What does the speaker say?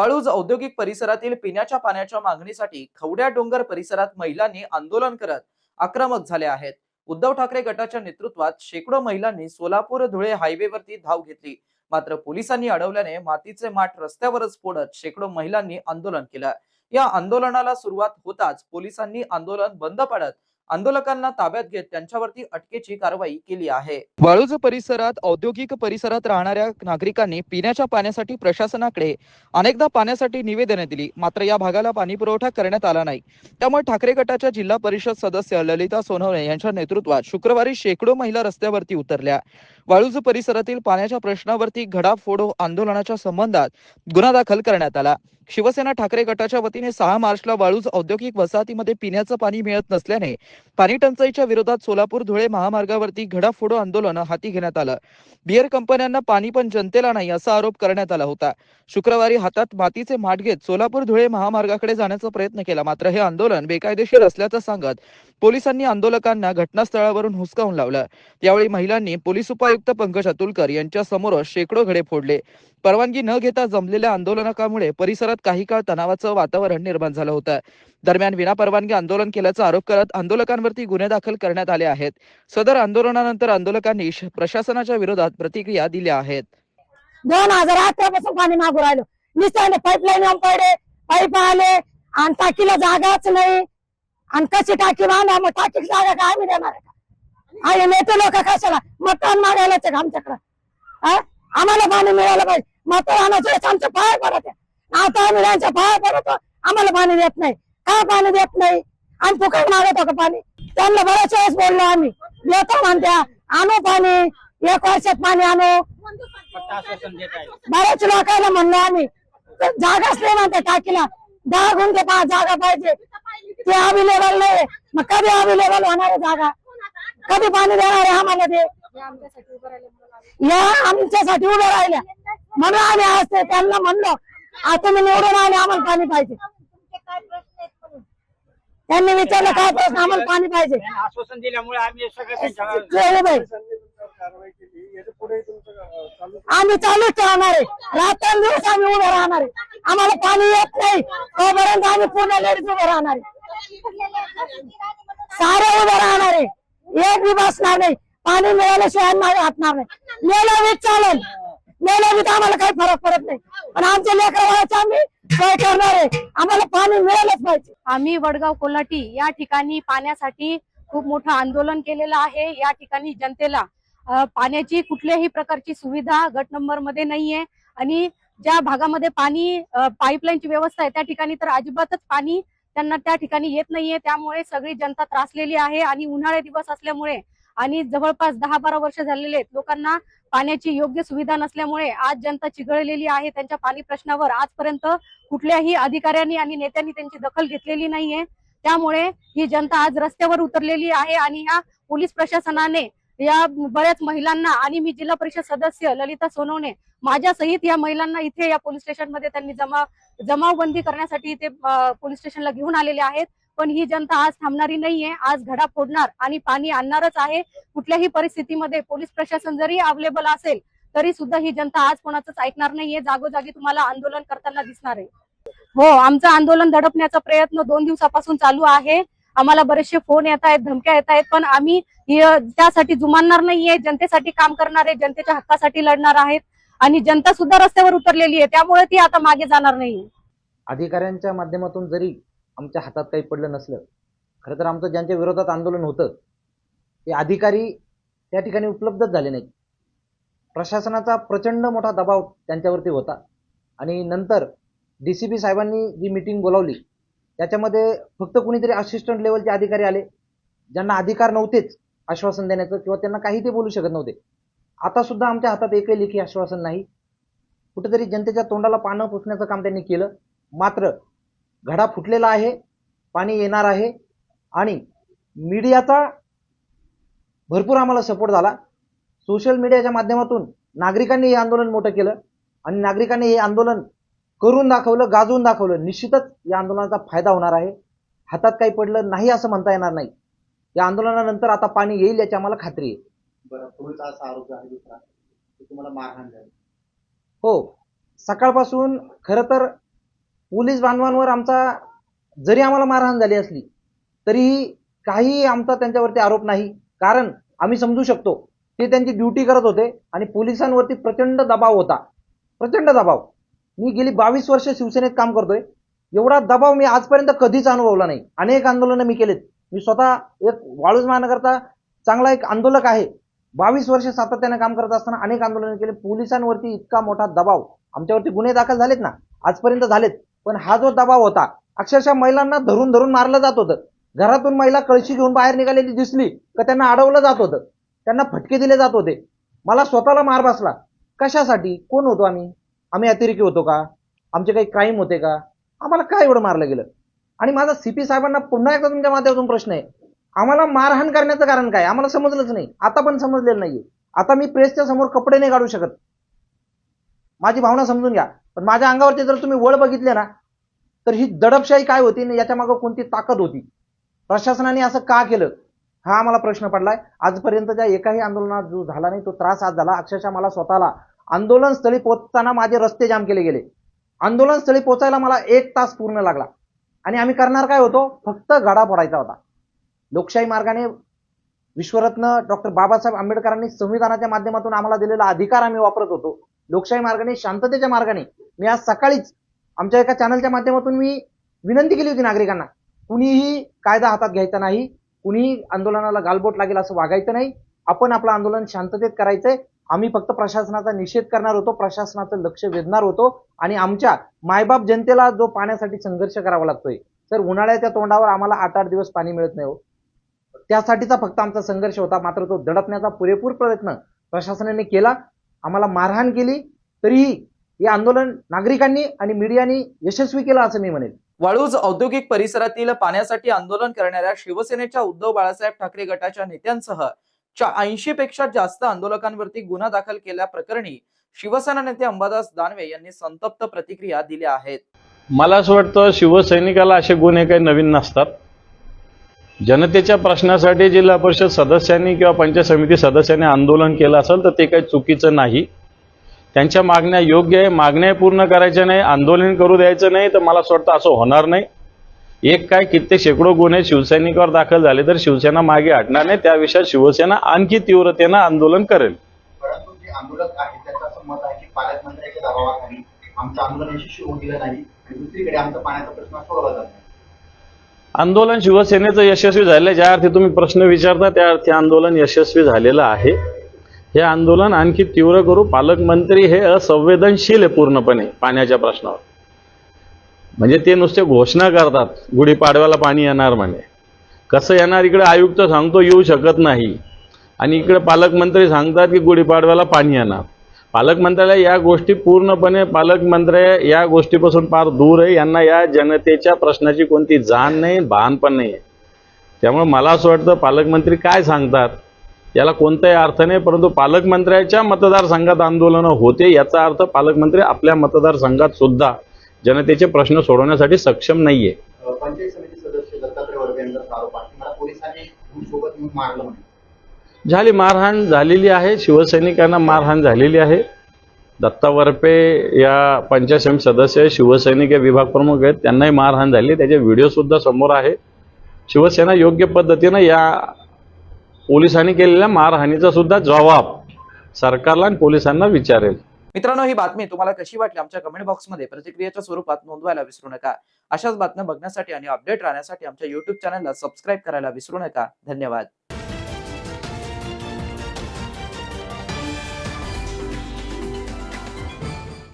वाळूज औद्योगिक परिसरातील पिण्याच्या पाण्याच्या मागणीसाठी खवड्या डोंगर परिसरात महिलांनी आंदोलन करत आक्रमक झाले आहेत. उद्धव ठाकरे गटाच्या नेतृत्वात शेकडो महिलांनी सोलापूर धुळे हायवेवरती धाव घेतली. मात्र पोलिसांनी अडवल्याने मातीचे माठ रस्त्यावरच फोडत शेकडो महिलांनी आंदोलन केलं. या आंदोलनाला सुरुवात होताच पोलिसांनी आंदोलन बंद पाडत आंदोलकांना ताब्यात घेत त्यांच्यावरती अटकेची कारवाई केली आहे. वाळूज परिसरात औद्योगिक परिसरात राहणाऱ्या नागरिकांनी पिण्याच्या पाण्यासाठी प्रशासनाकडे अनेकदा पाण्यासाठी निवेदने दिली, मात्र या भागाला पाणी पुरवठा करण्यात आला नाही. त्यामुळे ठाकरे गटाच्या जिल्हा परिषद सदस्य ललिता सोनवणे यांच्या नेतृत्वात शुक्रवारी शेकडो महिला रस्त्यावरती उतरल्या. वाळूज परिसरातील पाण्याच्या प्रश्नावरती घडाफोड आंदोलनाच्या संबंधात गुन्हा दाखल करण्यात आला. शिवसेना ठाकरे गटाच्या वतीने 6 मार्चला वाळूज औद्योगिक वसाहतीमध्ये पिण्याचं पाणी मिळत नसल्याने पाणी टंचाईच्या विरोधात सोलापूर धुळे महामार्गावरती घडाफोड आंदोलन हाती घेण्यात आलं. बियर कंपन्यांना पाणी पण जनतेला नाही असा आरोप करण्यात आला होता. शुक्रवारी हातात मातीचे माठ घेत सोलापूर धुळे महामार्गाकडे जाण्याचा प्रयत्न केला, मात्र हे आंदोलन बेकायदेशीर असल्याचं सांगत पोलिसांनी आंदोलकांना घटनास्थळावरून हुसकावून लावलं. यावेळी महिलांनी पोलीस उपायुक्त पंकज अतुलकर यांच्या समोर शेकडो घडे फोडले. परवानगी न घेता जमलेल्या आंदोलनामुळे परिसरात काही काळ तणावाचं वातावरण निर्माण झालं होतं. दरम्यान विनापरवानगी आंदोलन केल्याचा आरोप करत आंदोलकांवरती गुन्हे दाखल करण्यात आले आहेत. सदर आंदोलनानंतर आंदोलकांनी प्रशासनाच्या विरोधात प्रतिक्रिया दिल्या आहेत. 2018 पासून पाणी मागू राहिलो. निसर्ग पाईपलाईन येऊन पडे, पाईप आले आणि टाकीला जागाच नाही. आणि कशी टाकी बांधा, मग टाकीची जागा काय आम्ही देणार आहे का? आणि नेते लोक कशाला मतदान मागायलाच आहे आमच्याकडं? आम्हाला पाणी मिळालं पाहिजे. मतदानाचे आमच्या पाय पडत आहे. आता आम्ही त्यांच्या पाय पडतो, आम्हाला पाणी देत नाही. का पाणी देत नाही? आम्ही फुकट मागतो का पाणी? त्यांना बऱ्याच वेळेस बोललो आम्ही, देतो म्हणत्या, आणू पाणी, 1 वर्षात पाणी आणू. बऱ्याच लोकांना म्हणलो आम्ही, जागाच नाही म्हणते टाकीला. 10 गुंठे जागा पाहिजे, ते अवेलेबल नाही. मग कधी अवेलेबल होणार आहे जागा? कधी पाणी देणार आहे आम्हाला? ते या आमच्यासाठी उभे राहिल्या म्हणून आम्ही आज त्यांना म्हणलो, तुम्ही निवडून आले, आम्हाला पाणी पाहिजे. त्यांनी विचारलं काय प्रश्न, आम्हाला पाणी पाहिजे. आश्वासन दिल्यामुळे आम्ही आम्ही चालूच ठेवणार आहे. रात्रंदिवस आम्ही उभे राहणार आहे. आम्हाला पाणी येत नाही तोपर्यंत आम्ही पूर्ण लेडीज उभे राहणार आहे. सारे उभे राहणार आहे, एक बी बसणार नाही. पाणी मिळाल्याशिवाय मागे हटणार नाही. मेला वीज चालेल, मेला वीज आम्हाला काही फरक पडत नाही. पण आमच्या लेकरांचं आम्ही काय करणार आहे? आम्हाला पाणी मिळालंच पाहिजे. आम्ही वडगाव कोल्हाटी या ठिकाणी पाण्यासाठी खूप मोठं आंदोलन केलेलं आहे. या ठिकाणी जनतेला पाण्याची कुठल्याही प्रकारची सुविधा गट नंबर मध्ये नाहीये आणि ज्या भागामध्ये पाणी पाईपलाईनची व्यवस्था आहे त्या ठिकाणी तर अजिबातच पाणी त्यांना त्या ठिकाणी येत नाहीये. त्यामुळे सगळी जनता त्रासलेली आहे आणि उन्हाळे दिवस असल्यामुळे आणि जवळपास 10-12 वर्ष झालेले आहेत लोकांना पाण्याची योग्य सुविधा नसल्यामुळे आज जनता चिघळलेली आहे. त्यांच्या पाणी प्रश्नावर आजपर्यंत कुठल्याही अधिकाऱ्यांनी आणि नेत्यांनी त्यांची दखल घेतलेली नाहीये. त्यामुळे ही जनता आज रस्त्यावर उतरलेली आहे आणि या पोलीस प्रशासनाने या बऱ्याच महिलांना आणि मी जिल्हा परिषद सदस्य ललिता सोनवणे माझ्या सहित या महिलांना इथे या पोलीस स्टेशन मध्ये त्यांनी जमावबंदी करण्यासाठी इथे पोलीस स्टेशनला घेऊन आलेले आहेत. पण ही जनता आज थांबणारी नाहीये. आज घडा फोडणार आणि पाणी आणणारच आहे. कुठल्याही परिस्थितीमध्ये पोलीस प्रशासन जरी अवेलेबल असेल तरी सुद्धा ही जनता आज कोणाचंच ऐकणार नाहीये. जागोजागी तुम्हाला आंदोलन करताना दिसणार आहे. हो, आमचं आंदोलन दडपण्याचा प्रयत्न 2 दिवसापासून चालू आहे. आम्हाला बरेचसे फोन येत आहेत, धमक्या येत आहेत, पण आम्ही त्यासाठी जुमानणार नाहीये. जनतेसाठी काम करणार आहे, जनतेच्या हक्कासाठी लढणार आहेत आणि जनता सुद्धा रस्त्यावर उतरलेली आहे. त्यामुळे ती आता मागे जाणार नाही. अधिकाऱ्यांच्या माध्यमातून जरी आमच्या हातात काही पडलं नसलं, खरं तर आमचं ज्यांच्या विरोधात आंदोलन होतं ते अधिकारी त्या ठिकाणी उपलब्धच झाले नाहीत. प्रशासनाचा प्रचंड मोठा दबाव त्यांच्यावरती होता आणि नंतर DCP साहेबांनी जी मीटिंग बोलावली त्याच्यामध्ये फक्त कुणीतरी असिस्टंट लेवलचे अधिकारी आले ज्यांना अधिकार नव्हतेच आश्वासन देण्याचं किंवा त्यांना काही ते बोलू शकत नव्हते. आता सुद्धा आमच्या हातात एकही लेखी आश्वासन नाही. कुठेतरी जनतेच्या तोंडाला पानं पुसण्याचं काम त्यांनी केलं. मात्र घडा फुटलेला आहे, पाणी येणार आहे आणि मीडियाचा भरपूर आम्हाला सपोर्ट झाला. सोशल मीडियाच्या माध्यमातून नागरिकांनी हे आंदोलन मोठं केलं आणि नागरिकांनी हे आंदोलन करून दाखवलं, गाजवून दाखवलं. निश्चितच या आंदोलनाचा फायदा होणार आहे. हातात काही पडलं नाही असं म्हणता येणार नाही. या आंदोलनानंतर आता पाणी येईल याची आम्हाला खात्री आहे. बरं, पोलीस असा आरोप आहे दुसरा तुम्हाला मारहाण झाली? हो, सकाळपासून खरं तर पोलीस बांधवांवर आमचा जरी आम्हाला मारहाण झाली असली तरीही काही आमचा त्यांच्यावरती आरोप नाही. कारण आम्ही समजू शकतो ते त्यांची ड्युटी करत होते आणि पोलिसांवरती प्रचंड दबाव होता, प्रचंड दबाव. मी गेली 22 वर्ष शिवसेनेत काम करतोय, एवढा दबाव मी आजपर्यंत कधीच अनुभवला नाही. अनेक आंदोलनं मी केलेत. मी स्वतः एक वाळूज महानगरचा चांगला एक आंदोलक आहे. 22 वर्ष सातत्याने काम करत असताना अनेक आंदोलनं केले. पोलिसांवरती इतका मोठा दबाव, आमच्यावरती गुन्हे दाखल झालेत ना, आजपर्यंत झालेत, पण हा जो दबाव होता, अक्षरशः महिलांना धरून धरून मारलं जात होतं. घरातून महिला कळशी घेऊन बाहेर निघालेली दिसली तर त्यांना अडवलं जात होतं, त्यांना फटके दिले जात होते. मला स्वतःला मार बसला. कशासाठी? कोण होतो आम्ही? आम्ही अतिरेकी होतो का? आमचे काही क्राईम होते का? आम्हाला काय एवढं मारलं गेलं? आणि माझा सीपी साहेबांना पुन्हा एकदा तुमच्या माध्यमातून प्रश्न आहे, आम्हाला मारहाण करण्याचं कारण काय? आम्हाला समजलंच नाही, आता पण समजलेलं नाहीये. आता मी प्रेसच्या समोर कपडे नाही काढू शकत, माझी भावना समजून घ्या. पण माझ्या अंगावरती जर तुम्ही वळ बघितले ना, तर ही दडपशाही काय होती आणि याच्या मागे कोणती ताकद होती? प्रशासनाने असं का केलं, हा आम्हाला प्रश्न पडलाय. आजपर्यंतच्या एकाही आंदोलनात जो झाला नाही तो त्रास आज झाला. अक्षरशः मला स्वतःला आंदोलन स्थळी पोहोचताना माझे रस्ते जाम केले गेले. आंदोलन स्थळी पोहोचायला मला 1 तास पूर्ण लागला. आणि आम्ही करणार काय होतो? फक्त गाडा फोडायचा होता. लोकशाही मार्गाने विश्वरत्न डॉक्टर बाबासाहेब आंबेडकरांनी संविधानाच्या माध्यमातून आम्हाला दिलेला अधिकार आम्ही वापरत होतो. लोकशाही मार्गाने, शांततेच्या मार्गाने. मी आज सकाळीच आमच्या एका चॅनलच्या माध्यमातून मी विनंती केली होती नागरिकांना, कुणीही कायदा हातात घ्यायचा नाही, कुणीही आंदोलनाला गालबोट लागेल असं वागायचं नाही. आपण आपलं आंदोलन शांततेत करायचंय. आम्ही फक्त प्रशासनाचा निषेध करणार होतो, प्रशासनाचं लक्ष वेधणार होतो. आणि आमच्या मायबाप जनतेला जो पाण्यासाठी संघर्ष करावा लागतोय, तर उन्हाळ्याच्या तोंडावर आम्हाला 8-8 दिवस पाणी मिळत नाही हो, त्यासाठीचा फक्त आमचा संघर्ष होता. मात्र तो दडपण्याचा पुरेपूर प्रयत्न प्रशासनाने केला, आम्हाला मारहाण केली, तरीही हे आंदोलन नागरिकांनी आणि मीडियानी यशस्वी केलं असं मी म्हणेन. वाळूज औद्योगिक परिसरातील पाण्यासाठी आंदोलन करणाऱ्या शिवसेनेच्या उद्धव बाळासाहेब ठाकरे गटाच्या नेत्यांसह 80 पेक्षा जास्त आंदोलकांवरती गुन्हा दाखल केल्याप्रकरणी शिवसेना नेते अंबादास दानवे यांनी संतप्त प्रतिक्रिया दिल्या आहेत. मला असं वाटतं शिवसैनिकाला असे गुन्हे काही नवीन नसतात. जनतेच्या प्रश्नासाठी जिल्हा परिषद सदस्यांनी किंवा पंचायत समिती सदस्यांनी आंदोलन केलं असेल तर ते काही चुकीचं नाही. त्यांच्या मागण्या योग्य आहे, मागण्या पूर्ण करायच्या नाही, आंदोलन करू द्यायचं नाही. तर मला असं वाटतं असं होणार नाही. एक काय कित्येक शेकडो गुन्हे शिवसैनिकावर दाखल झाले तर शिवसेना मागे हटणार नाही. त्या विषयात शिवसेना आणखी तीव्रतेनं आंदोलन करेल. परंतु जे आंदोलक आहे त्याचं असं मत आहे की पालकमंत्र्यांच्या दबावाखाली आमचं आंदोलन यशस्वी होऊ दिलं नाही आणि दुसरीकडे आमचा पाण्याचा प्रश्न सोडवला जात नाही. आंदोलन शिवसेनेचं यशस्वी झालं, ज्या अर्थी तुम्ही प्रश्न विचारता त्या अर्थी आंदोलन यशस्वी झालेलं आहे. हे आंदोलन आणखी तीव्र करू. पालकमंत्री हे असंवेदनशील आहे पूर्णपणे पाण्याच्या प्रश्नावर. म्हणजे ते नुसते घोषणा करतात गुढीपाडव्याला पाणी येणार म्हणे. कसं येणार? इकडे आयुक्त सांगतो येऊ शकत नाही आणि इकडे पालकमंत्री सांगतात की गुढीपाडव्याला पाणी येणार. पालकमंत्र्याला या गोष्टी पूर्णपणे, पालकमंत्री या गोष्टीपासून फार दूर आहे. यांना या जनतेच्या प्रश्नाची कोणती जाण नाही, भान पण नाही आहे. त्यामुळे मला असं वाटतं पालकमंत्री काय सांगतात याला कोणताही अर्थ नाही. परंतु पालकमंत्र्याच्या मतदारसंघात आंदोलनं होते याचा अर्थ पालकमंत्री आपल्या मतदारसंघात सुद्धा जनतेचे प्रश्न सोडवण्यासाठी सक्षम नाहीये. पंचायत समिती सदस्य दत्तात्रय वर्वे यांचा आरोप आहे मला पोलिसांनी सोबत येऊन मारलं म्हणजे झाली, मारहाण झालेली आहे, शिवसैनिकांना मारहाण झालेली आहे. दत्ता वरपे या पंचायत समिती सदस्य शिवसैनिक विभाग प्रमुख आहेत, त्यांनाही मारहाण झाली. त्याचे व्हिडिओ सुद्धा समोर आहे. शिवसेना योग्य पद्धतीनं या पोलिसांनी केलेल्या मारहाणीचा सुद्धा जबाब सरकारला आणि पोलिसांना विचारेल. मित्रांनो, ही बातमी तुम्हाला कशी वाटली आमच्या कमेंट बॉक्समध्ये प्रतिक्रियेच्या स्वरूपात नोंदवायला विसरू नका. अशाच बातम्या बघण्यासाठी आणि अपडेट राहण्यासाठी आमच्या YouTube चॅनलला सबस्क्राईब करायला विसरू नका. धन्यवाद.